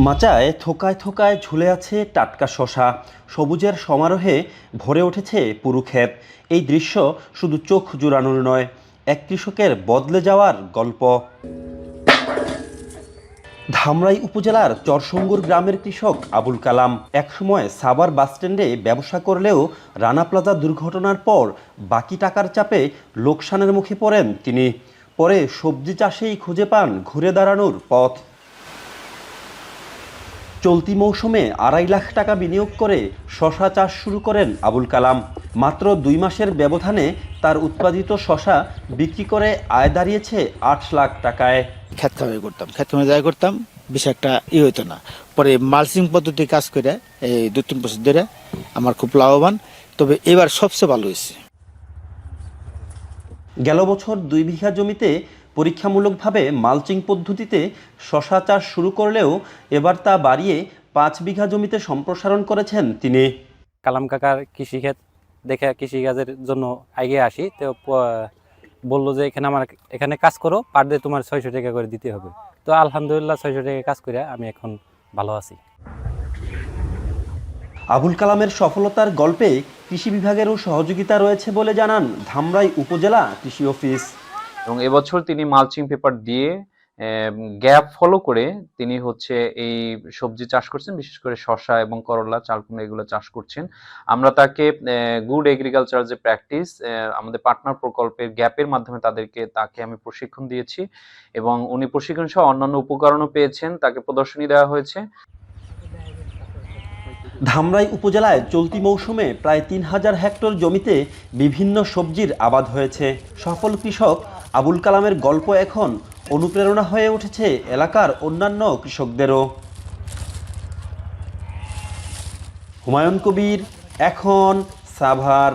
মাচায় থোকায় থোকায় ঝুলে আছে টাটকা শশা, সবুজের সমারোহে ভরে উঠেছে পুরো ক্ষেত। এই দৃশ্য শুধু চোখ জুড়ানোর নয়, এক কৃষকের বদলে যাওয়ার গল্প। ধামরাই উপজেলার চরসঙ্গুর গ্রামের কৃষক আবুল কালাম একসময় সাভার বাসস্ট্যান্ডে ব্যবসা করলেও রানা প্লাজা দুর্ঘটনার পর বাকি টাকার চাপে লোকসানের মুখে পড়েন তিনি। পরে সবজি চাষেই খুঁজে পান ঘুরে দাঁড়ানোর পথ। চলতি মৌসুমে ২.৫ লাখ টাকা বিনিয়োগ করে শশা চাষ শুরু করেন আবুল কালাম। মাত্র ২ মাসের ব্যবধানে তার উৎপাদিত শশা বিক্রি করে আয় দাঁড়িয়েছে ৮ লাখ টাকায়। ক্ষেত খামারি করতাম বেশি একটা হইতো না। পরে মালচিং পদ্ধতি কাজ করে এই ২-৩ বছর ধরে আমার খুব লাভবান। তবে এবার সবচেয়ে ভালো হয়েছে। গেল বছর ২ বিঘা জমিতে পরীক্ষামূলকভাবে মালচিং পদ্ধতিতে শশা চাষ শুরু করলেও এবার তা বাড়িয়ে ৫ বিঘা জমিতে সম্প্রসারণ করেছেন তিনি। কালাম কাকার কৃষিক্ষেত দেখে কৃষিকাজের জন্য এগিয়ে আসি, তো বললো যে এখানে কাজ করো, পার ডে তোমার ৬০০ টাকা করে দিতে হবে। তো আলহামদুলিল্লাহ ৬০০ টাকা কাজ করে আমি এখন ভালো আছি। আবুল কালামের সফলতার গল্পে কৃষি বিভাগেরও সহযোগিতা রয়েছে বলে জানান ধামরাই উপজেলা কৃষি অফিস। এবং এবছর তিনি মালচিং পেপার দিয়ে গ্যাপ ফলো করে তিনি এই সবজি চাষ করছেন, বিশেষ করে শসা এবং করলা, চালকুমড়া এগুলো চাষ করছেন। আমরা তাকে গুড এগ্রিকালচার যে প্র্যাকটিস আমাদের পার্টনার প্রকল্পের গ্যাপের মাধ্যমে তাকে আমি প্রশিক্ষণ দিয়েছি এবং উনি প্রশিক্ষণ সহ অন্যান্য উপকরণও পেয়েছেন, তাকে প্রদর্শনী দেওয়া হয়েছে। ধামরাই উপজেলায় চলতি মৌসুমে প্রায় ৩,০০০ হেক্টর জমিতে বিভিন্ন সবজির আবাদ হয়েছে। সফল কৃষক আবুল কালামের গল্প এখন অনুপ্রেরণা হয়ে উঠেছে এলাকার অন্যান্য কৃষকদেরও। হুমায়ুন কবির, এখন সাভার।